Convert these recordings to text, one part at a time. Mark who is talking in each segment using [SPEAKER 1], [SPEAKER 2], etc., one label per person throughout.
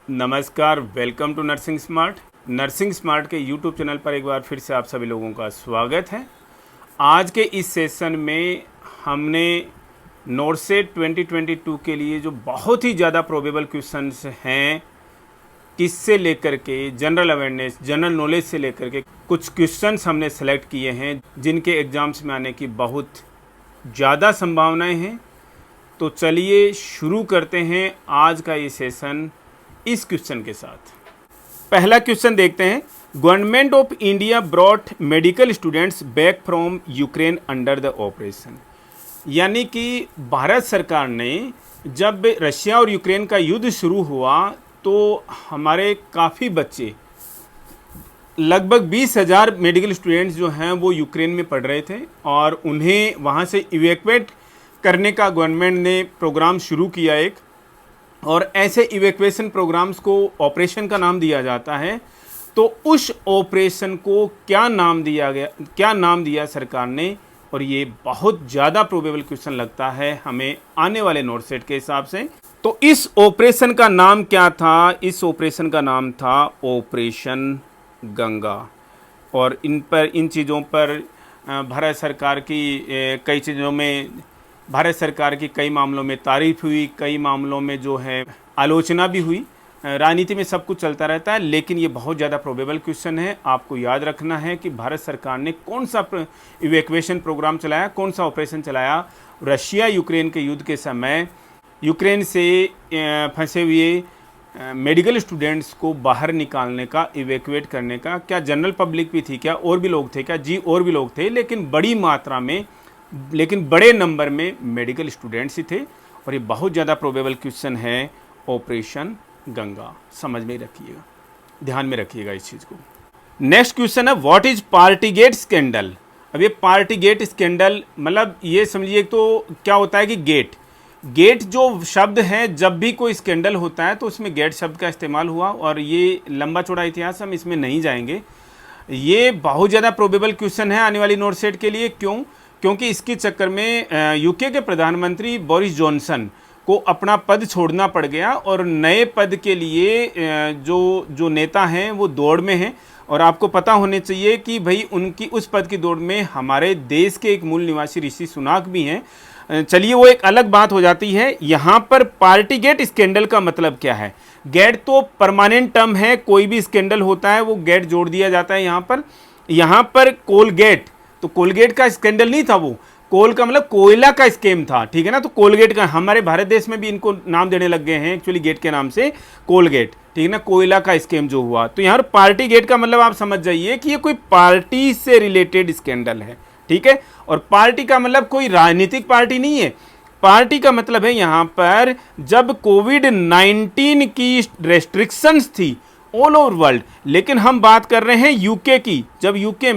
[SPEAKER 1] नमस्कार, welcome to Nursing Smart. Nursing Smart के YouTube channel पर एक बार फिर से आप सभी लोगों का स्वागत है। आज के इस सेशन में हमने नोरसेट 2022 के लिए जो बहुत ही ज़्यादा प्रोबेबल क्वेश्चंस हैं, किससे लेकर के जनरल अवेयरनेस, जनरल नॉलेज से लेकर के कुछ क्वेश्चंस हमने सेलेक्ट किए हैं जिनके एग्ज़ाम्स में आने की बहुत ज़्यादा संभावनाएं हैं। तो चलिए शुरू करते हैं आज का ये सेशन इस क्वेश्चन के साथ। पहला क्वेश्चन देखते हैं। Government of India brought medical students back from Ukraine under the operation. यानी कि भारत सरकार ने जब रशिया और यूक्रेन का युद्ध शुरू हुआ तो हमारे काफ़ी बच्चे, लगभग 20,000 मेडिकल स्टूडेंट्स जो हैं वो यूक्रेन में पढ़ रहे थे और उन्हें वहाँ से इवैक्यूएट करने का गवर्नमेंट ने प्रोग्राम शुरू किया एक, और ऐसे इवैक्यूएशन प्रोग्राम्स को ऑपरेशन का नाम दिया जाता है। तो उस ऑपरेशन को क्या नाम दिया सरकार ने, और ये बहुत ज़्यादा प्रोबेबल क्वेश्चन लगता है हमें आने वाले नोरसेट के हिसाब से। तो इस ऑपरेशन का नाम क्या था? इस ऑपरेशन का नाम था ऑपरेशन गंगा। और इन चीज़ों पर भारत सरकार की कई चीज़ों में, भारत सरकार की कई मामलों में तारीफ हुई, कई मामलों में जो है आलोचना भी हुई। राजनीति में सब कुछ चलता रहता है, लेकिन ये बहुत ज़्यादा प्रोबेबल क्वेश्चन है। आपको याद रखना है कि भारत सरकार ने कौन सा इवैक्यूएशन प्रोग्राम चलाया, कौन सा ऑपरेशन चलाया रशिया यूक्रेन के युद्ध के समय। यूक्रेन से फंसे हुए मेडिकल स्टूडेंट्स को बाहर निकालने का, इवैक्यूएट करने का। क्या जनरल पब्लिक भी थी? क्या और भी लोग थे? क्या जी और भी लोग थे, लेकिन बड़ी मात्रा में, लेकिन बड़े नंबर में मेडिकल स्टूडेंट्स ही थे। और ये बहुत ज़्यादा प्रोबेबल क्वेश्चन है ऑपरेशन गंगा। समझ में रखिएगा, ध्यान में रखिएगा इस चीज़ को। नेक्स्ट क्वेश्चन है व्हाट इज पार्टीगेट स्कैंडल। अब ये पार्टीगेट स्कैंडल मतलब ये समझिए तो क्या होता है कि गेट जो शब्द है, जब भी कोई स्कैंडल होता है तो उसमें गेट शब्द का इस्तेमाल हुआ, और ये लंबा चौड़ा इतिहास, हम इसमें नहीं जाएंगे। ये बहुत ज़्यादा प्रोबेबल क्वेश्चन है आने वाली नोरसेट के लिए। क्यों? क्योंकि इसके चक्कर में यूके के प्रधानमंत्री बोरिस जॉनसन को अपना पद छोड़ना पड़ गया, और नए पद के लिए जो नेता हैं वो दौड़ में हैं। और आपको पता होने चाहिए कि भाई उनकी उस पद की दौड़ में हमारे देश के एक मूल निवासी ऋषि सुनाक भी हैं। चलिए वो एक अलग बात हो जाती है। यहाँ पर पार्टीगेट स्कैंडल का मतलब क्या है? गेट तो परमानेंट टर्म है, कोई भी स्कैंडल होता है वो गेट जोड़ दिया जाता है। यहाँ पर कोलगेट, तो कोलगेट का स्कैंडल नहीं था, वो कोल का मतलब कोयला का स्कैम था, ठीक है ना। तो कोलगेट का, हमारे भारत देश में भी इनको नाम देने लग गए हैं एक्चुअली गेट के नाम से, कोलगेट, ठीक है ना, कोयला का स्कैम जो हुआ। तो यहाँ पार्टी गेट का मतलब आप समझ जाइए कि ये कोई पार्टी से रिलेटेड स्कैंडल है, ठीक है। और पार्टी का मतलब कोई राजनीतिक पार्टी नहीं है। पार्टी का मतलब है यहाँ पर जब कोविड-19 की रेस्ट्रिक्शंस थी ऑल ओवर वर्ल्ड, लेकिन हम बात कर रहे हैं यूके की। जब यूके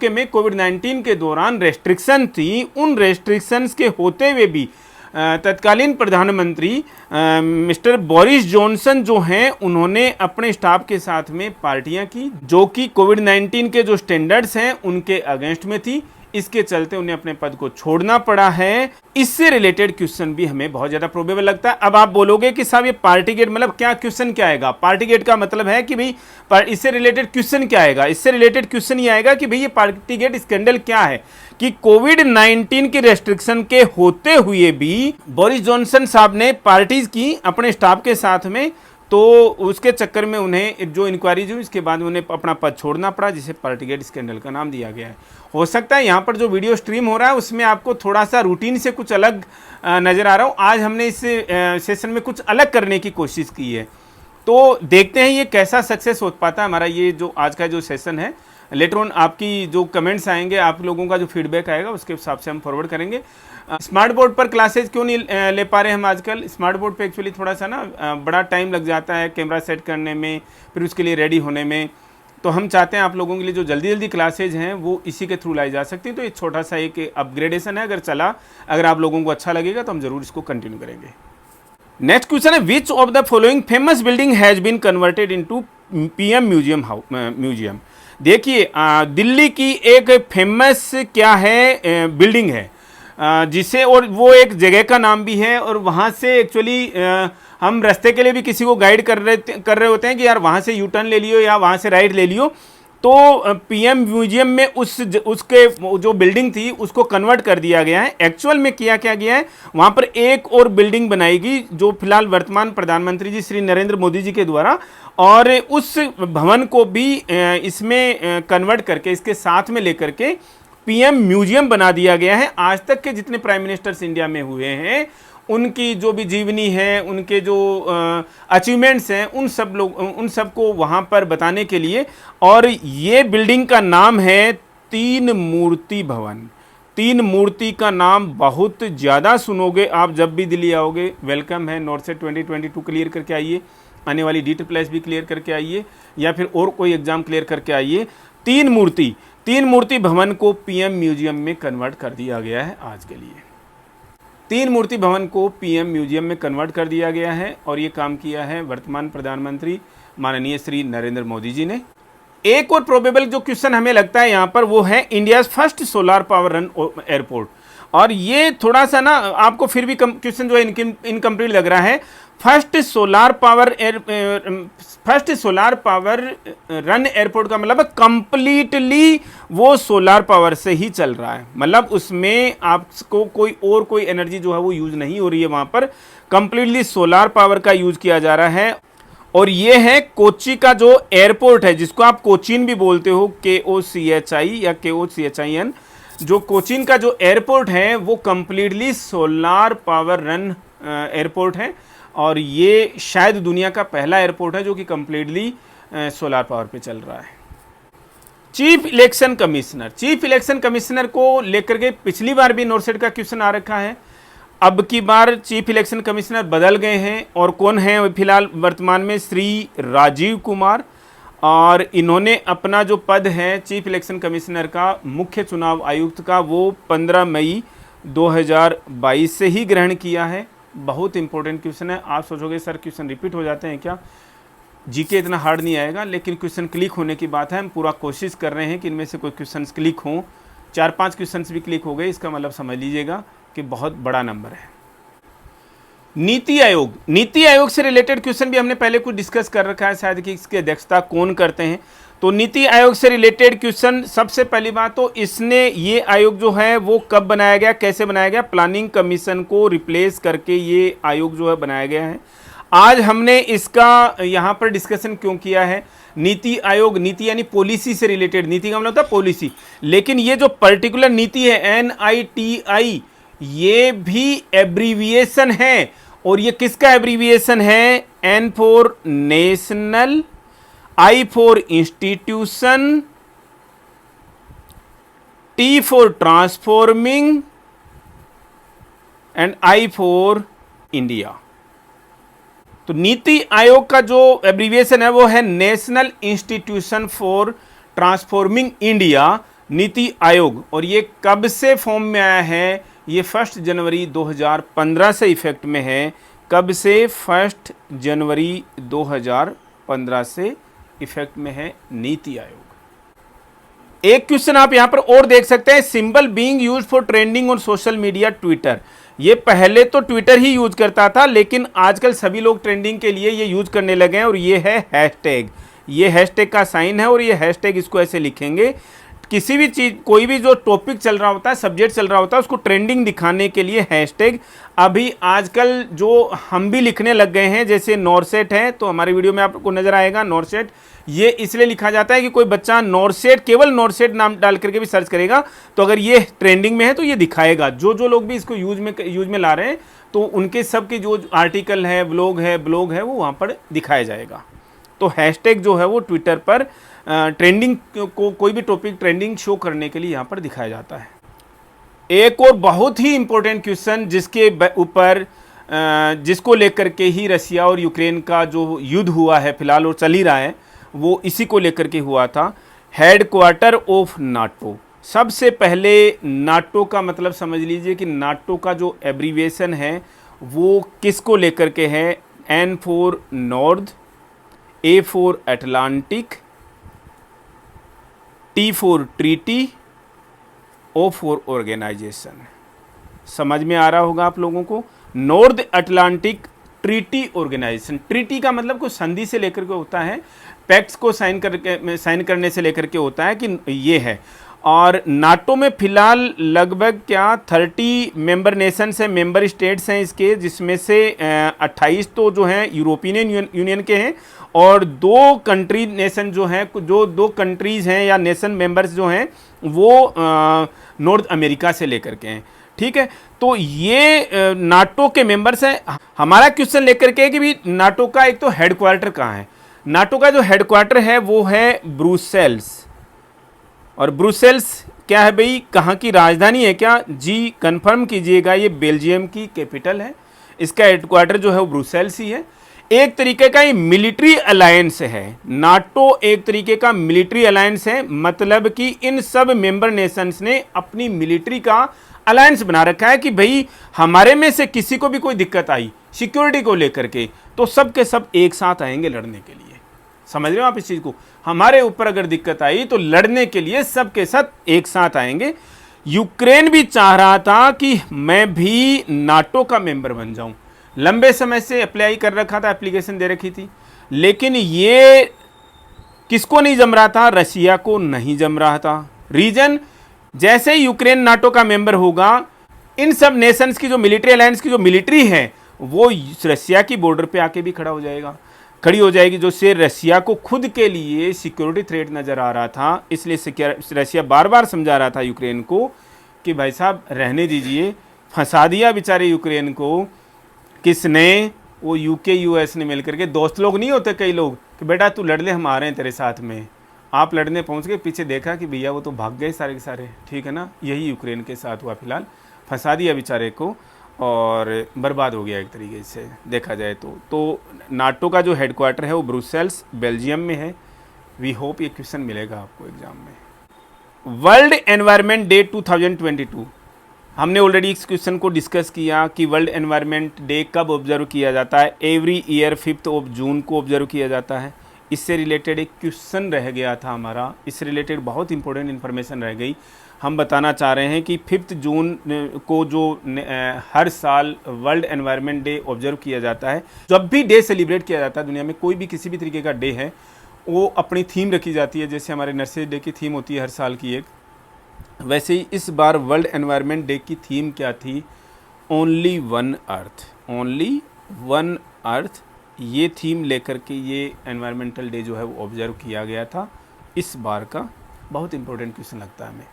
[SPEAKER 1] में कोविड-19 के दौरान रेस्ट्रिक्शन थी, उन रेस्ट्रिक्शंस के होते हुए भी तत्कालीन प्रधानमंत्री मिस्टर बोरिस जॉनसन जो हैं, उन्होंने अपने स्टाफ के साथ में पार्टियां की जो कि कोविड-19 के जो स्टैंडर्ड्स हैं उनके अगेंस्ट में थी। इसके चलते उन्हें अपने पद को छोड़ना पड़ा है। इससे रिलेटेड क्वेश्चन भी हमें बहुत ज्यादा प्रोबेबल लगता है। अब आप बोलोगे कि साहब ये पार्टीगेट मतलब क्या, क्वेश्चन क्या आएगा? पार्टीगेट का मतलब है कि भाई इससे रिलेटेड क्वेश्चन क्या आएगा? इससे रिलेटेड क्वेश्चन ये आएगा कि भाई ये पार्टीगेट स्कैंडल क्या है, कि कोविड-19 की रेस्ट्रिक्शन के होते हुए भी बोरिस जॉनसन साहब ने पार्टीज की अपने स्टाफ के साथ में, तो उसके चक्कर में उन्हें जो इंक्वायरी हुई इसके बाद उन्हें अपना पद छोड़ना पड़ा, जिसे पार्टीगेट स्कैंडल का नाम दिया गया है। हो सकता है यहाँ पर जो वीडियो स्ट्रीम हो रहा है उसमें आपको थोड़ा सा रूटीन से कुछ अलग नज़र आ रहा हो। आज हमने इस सेशन में कुछ अलग करने की कोशिश की है, तो देखते हैं ये कैसा सक्सेस हो पाता है हमारा ये जो आज का जो सेशन है। लेटर ऑन आपकी जो कमेंट्स आएंगे, आप लोगों का जो फीडबैक आएगा उसके हिसाब से हम फॉरवर्ड करेंगे। स्मार्ट बोर्ड पर क्लासेज क्यों नहीं ले पा रहे हम आजकल? स्मार्ट बोर्ड पे एक्चुअली थोड़ा सा ना बड़ा टाइम लग जाता है कैमरा सेट करने में, फिर उसके लिए रेडी होने में। तो हम चाहते हैं आप लोगों के लिए जो जल्दी जल्दी क्लासेज हैं वो इसी के थ्रू लाई जा सकती हैं। तो ये छोटा सा एक अपग्रेडेशन है, अगर आप लोगों को अच्छा लगेगा तो हम जरूर इसको कंटिन्यू करेंगे। नेक्स्ट क्वेश्चन है which of the following famous building has been converted into PM museum. देखिए दिल्ली की एक फेमस क्या है बिल्डिंग है जिसे, और वो एक जगह का नाम भी है, और वहाँ से एक्चुअली हम रास्ते के लिए भी किसी को गाइड कर रहे होते हैं कि यार वहाँ से यू टर्न ले लियो या वहाँ से राइट ले लियो, तो पीएम म्यूजियम में उसके जो बिल्डिंग थी उसको कन्वर्ट कर दिया गया है। एक्चुअल में किया क्या गया है, वहाँ पर एक और बिल्डिंग बनाएगी जो फिलहाल वर्तमान प्रधानमंत्री जी श्री नरेंद्र मोदी जी के द्वारा, और उस भवन को भी इसमें कन्वर्ट करके इसके साथ में लेकर के पीएम म्यूजियम बना दिया गया है। आज तक के जितने प्राइम मिनिस्टर्स इंडिया में हुए हैं उनकी जो भी जीवनी है, उनके जो अचीवमेंट्स हैं, उन सब को वहाँ पर बताने के लिए। और ये बिल्डिंग का नाम है तीन मूर्ति भवन। तीन मूर्ति का नाम बहुत ज़्यादा सुनोगे आप जब भी दिल्ली आओगे। वेलकम है, नॉर्थ से 2022 क्लियर करके आइए, आने वाली DSS भी क्लियर करके आइए, या फिर और कोई एग्ज़ाम क्लियर करके आइए। तीन मूर्ति भवन को पीएम म्यूजियम में कन्वर्ट कर दिया गया है आज के लिए। तीन मूर्ति भवन को पीएम म्यूजियम में कन्वर्ट कर दिया गया है, और ये काम किया है वर्तमान प्रधानमंत्री माननीय श्री नरेंद्र मोदी जी ने। एक और प्रोबेबल जो क्वेश्चन हमें लगता है यहाँ पर वो है India's first solar power run airport. और ये थोड़ा सा ना आपको फिर भी क्वेश्चन जो है इनकम्प्लीट लग रहा है। First solar power run airport का मतलब कंप्लीटली वो सोलार पावर से ही चल रहा है, मतलब उसमें आपको कोई एनर्जी जो है वो यूज नहीं हो रही है, वहाँ पर कंप्लीटली सोलार पावर का यूज किया जा रहा है। और ये है कोच्चि का जो एयरपोर्ट है, जिसको आप कोचीन भी बोलते हो, KOCHI या KOCHIN। जो कोचीन का जो एयरपोर्ट है वो completely solar power run airport है, और ये शायद दुनिया का पहला एयरपोर्ट है जो कि कंप्लीटली सोलार पावर पे चल रहा है। चीफ इलेक्शन कमिश्नर को लेकर के पिछली बार भी नॉर्सेट का क्वेश्चन आ रखा है। अब की बार चीफ इलेक्शन कमिश्नर बदल गए हैं, और कौन है फिलहाल वर्तमान में? श्री राजीव कुमार। और इन्होंने अपना जो पद है चीफ इलेक्शन कमिश्नर का, मुख्य चुनाव आयुक्त का, वो 15 मई 2022 से ही ग्रहण किया है। बहुत इंपॉर्टेंट क्वेश्चन है। आप सोचोगे सर क्वेश्चन रिपीट हो जाते हैं क्या? जीके इतना हार्ड नहीं आएगा, लेकिन क्वेश्चन क्लिक होने की बात है। हम पूरा कोशिश कर रहे हैं कि इनमें से कोई क्वेश्चन क्लिक हों। 4-5 क्वेश्चन भी क्लिक हो गए, इसका मतलब समझ लीजिएगा कि बहुत बड़ा नंबर है। नीति आयोग से रिलेटेड क्वेश्चन भी हमने पहले कुछ डिस्कस कर रखा है, शायद कि इसकी अध्यक्षता कौन करते हैं। तो नीति आयोग से रिलेटेड क्वेश्चन, सबसे पहली बात तो इसने ये आयोग जो है वो कब बनाया गया, कैसे बनाया गया? प्लानिंग कमीशन को रिप्लेस करके ये आयोग जो है बनाया गया है। आज हमने इसका यहाँ पर डिस्कशन क्यों किया है? नीति आयोग, नीति यानी पॉलिसी से रिलेटेड, नीति का मतलब होता है पॉलिसी, लेकिन ये जो पर्टिकुलर नीति है NITI, ये भी एब्रीविएशन है। और ये किसका एब्रीविएशन है? N for national, I for institution, T for transforming and I for India. तो नीति आयोग का जो एब्रीविएशन है वो है national institution for transforming India, NITI Aayog. और ये कब से फॉर्म में आया है? ये 1 जनवरी 2015 से इफेक्ट में है। कब से? 1 जनवरी 2015 से इफेक्ट में है नीति आयोग। एक क्वेश्चन आप यहां पर और देख सकते हैं, symbol being used for trending on social media Twitter. ये पहले तो ट्विटर ही यूज करता था, लेकिन आजकल सभी लोग ट्रेंडिंग के लिए ये यूज करने लगे हैं, और ये है हैशटैग। ये हैशटैग का साइन है, और ये हैशटैग इसको ऐसे लिखेंगे। किसी भी चीज़, कोई भी जो टॉपिक चल रहा होता है, सब्जेक्ट चल रहा होता है, उसको ट्रेंडिंग दिखाने के लिए हैशटैग। अभी आजकल जो हम भी लिखने लग गए हैं, जैसे नॉर्सेट है, तो हमारे वीडियो में आपको नजर आएगा नॉर्सेट। ये इसलिए लिखा जाता है कि कोई बच्चा नॉर्सेट, केवल नॉर्सेट नाम डाल करके भी सर्च करेगा, तो अगर ये ट्रेंडिंग में है तो ये दिखाएगा। जो लोग भी इसको यूज में ला रहे हैं, तो उनके सबके जो आर्टिकल है, ब्लॉग है, वो वहाँ पर दिखाया जाएगा। तो हैशटैग जो है वो ट्विटर पर ट्रेंडिंग को, कोई भी टॉपिक ट्रेंडिंग शो करने के लिए यहाँ पर दिखाया जाता है। एक और बहुत ही इंपॉर्टेंट क्वेश्चन जिसके ऊपर जिसको लेकर के ही रसिया और यूक्रेन का जो युद्ध हुआ है फिलहाल और चल ही रहा है, वो इसी को लेकर के हुआ था। Headquarter of NATO. सबसे पहले नाटो का मतलब समझ लीजिए कि नाटो का जो एब्रीविएशन है वो किसको लेकर के है? N for north, A for Atlantic, T for treaty, O for organisation. समझ में आ रहा होगा आप लोगों को। North Atlantic Treaty Organisation. Treaty का मतलब कोई संधि से लेकर के होता है, पैक्ट्स को साइन करने से लेकर के होता है कि ये है। और नाटो में फिलहाल लगभग क्या 30 मेंबर नेशंस हैं, मेंबर स्टेट्स हैं इसके, जिसमें से 28 तो जो हैं यूरोपियन यूनियन के हैं और 2 कंट्री नेशन जो हैं, जो 2 कंट्रीज़ हैं या नेशन मेंबर्स जो हैं वो नॉर्थ अमेरिका से लेकर के हैं। ठीक है, तो ये नाटो के मेंबर्स हैं। हमारा क्वेश्चन लेकर के कि भी नाटो का एक तो हेडक्वार्टर कहाँ है। नाटो का जो हेडक्वार्टर है वो है ब्रुसेल्स। और ब्रुसेल्स क्या है भाई, कहाँ की राजधानी है क्या? जी कंफर्म कीजिएगा, ये बेल्जियम की कैपिटल है। इसका हेडक्वार्टर जो है वो ब्रुसेल्स ही है। एक तरीके का ये मिलिट्री अलायंस है। नाटो एक तरीके का मिलिट्री अलायंस है, मतलब कि इन सब मेंबर नेशंस ने अपनी मिलिट्री का अलायंस बना रखा है कि भाई हमारे में से किसी को भी कोई दिक्कत आई सिक्योरिटी को लेकर के तो सब के सब एक साथ आएंगे लड़ने के लिए। समझ रहे हो आप इस चीज को? हमारे ऊपर अगर दिक्कत आई तो लड़ने के लिए सब के साथ एक साथ आएंगे। यूक्रेन भी चाह रहा था कि मैं भी नाटो का मेंबर बन जाऊं, लंबे समय से अप्लाई कर रखा था, एप्लीकेशन दे रखी थी, लेकिन ये किसको नहीं जम रहा था? रशिया को नहीं जम रहा था। रीजन, जैसे ही यूक्रेन नाटो का मेंबर होगा, इन सब नेशंस की जो मिलिट्री अलायंस की जो मिलिट्री है वो रशिया की बॉर्डर पे आके भी खड़ी हो जाएगी, जो से रशिया को खुद के लिए सिक्योरिटी थ्रेट नज़र आ रहा था। इसलिए रशिया बार बार समझा रहा था यूक्रेन को कि भाई साहब रहने दीजिए। फंसा दिया बेचारे यूक्रेन को। किसने? वो यूके यूएस ने मिलकर के। दोस्त लोग नहीं होते कई लोग कि बेटा तू लड़ ले, हम आ रहे हैं तेरे साथ में। आप लड़ने पहुंच गए, पीछे देखा कि भैया वो तो भाग गए सारे के सारे। ठीक है ना, यही यूक्रेन के साथ हुआ। फिलहाल फंसा दिया बेचारे को और बर्बाद हो गया एक तरीके से देखा जाए तो नाटो का जो हेडक्वार्टर है वो ब्रुसेल्स बेल्जियम में है। वी होप ये क्वेश्चन मिलेगा आपको एग्जाम में। वर्ल्ड एनवायरनमेंट डे 2022, हमने ऑलरेडी इस क्वेश्चन को डिस्कस किया कि वर्ल्ड एनवायरनमेंट डे कब ऑब्जर्व किया जाता है। एवरी ईयर 5 जून को ऑब्जर्व किया जाता है। इससे रिलेटेड एक क्वेश्चन रह गया था हमारा, इससे रिलेटेड बहुत इंपॉर्टेंट इन्फॉर्मेशन रह गई। हम बताना चाह रहे हैं कि 5 जून को जो हर साल वर्ल्ड एनवायरनमेंट डे ऑब्जर्व किया जाता है, जब भी डे सेलिब्रेट किया जाता है दुनिया में, कोई भी किसी भी तरीके का डे है, वो अपनी थीम रखी जाती है। जैसे हमारे नर्सरी डे की थीम होती है हर साल की एक, वैसे ही इस बार वर्ल्ड एनवायरनमेंट डे की थीम क्या थी? Only one earth, only one earth. ये थीम लेकर के ये एनवायरमेंटल डे जो है वो ऑब्जर्व किया गया था इस बार का। बहुत इंपॉर्टेंट क्वेश्चन लगता है हमें।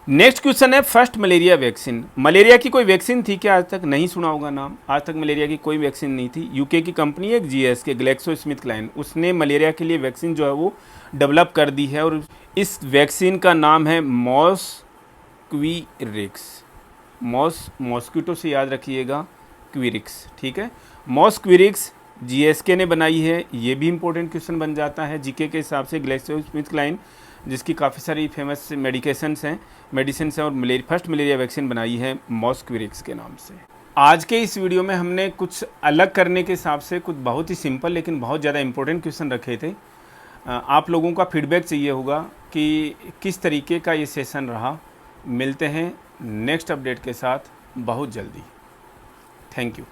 [SPEAKER 1] नेक्स्ट क्वेश्चन है फर्स्ट मलेरिया वैक्सीन। मलेरिया की कोई वैक्सीन थी क्या? आज तक नहीं सुना होगा नाम। आज तक मलेरिया की कोई वैक्सीन नहीं थी। यूके की कंपनी है GSK, ग्लैक्सोस्मिथक्लाइन, उसने मलेरिया के लिए वैक्सीन जो है वो डेवलप कर दी है और इस वैक्सीन का नाम है मॉस्क्विरिक्स। मॉस्किटो से याद रखिएगा, क्विरिक्स। ठीक है, मॉस्क्विरिक्स GSK ने बनाई है। ये भी इंपॉर्टेंट क्वेश्चन बन जाता है जीके के हिसाब से। ग्लैक्सोस्मिथक्लाइन जिसकी काफ़ी सारी फेमस मेडिसिन हैं और फर्स्ट मलेरिया वैक्सीन बनाई है मॉस्क्विरिक्स के नाम से। आज के इस वीडियो में हमने कुछ अलग करने के हिसाब से कुछ बहुत ही सिंपल लेकिन बहुत ज़्यादा इंपॉर्टेंट क्वेश्चन रखे थे। आप लोगों का फीडबैक चाहिए होगा कि किस तरीके का ये सेशन रहा। मिलते हैं नेक्स्ट अपडेट के साथ बहुत जल्दी। Thank you.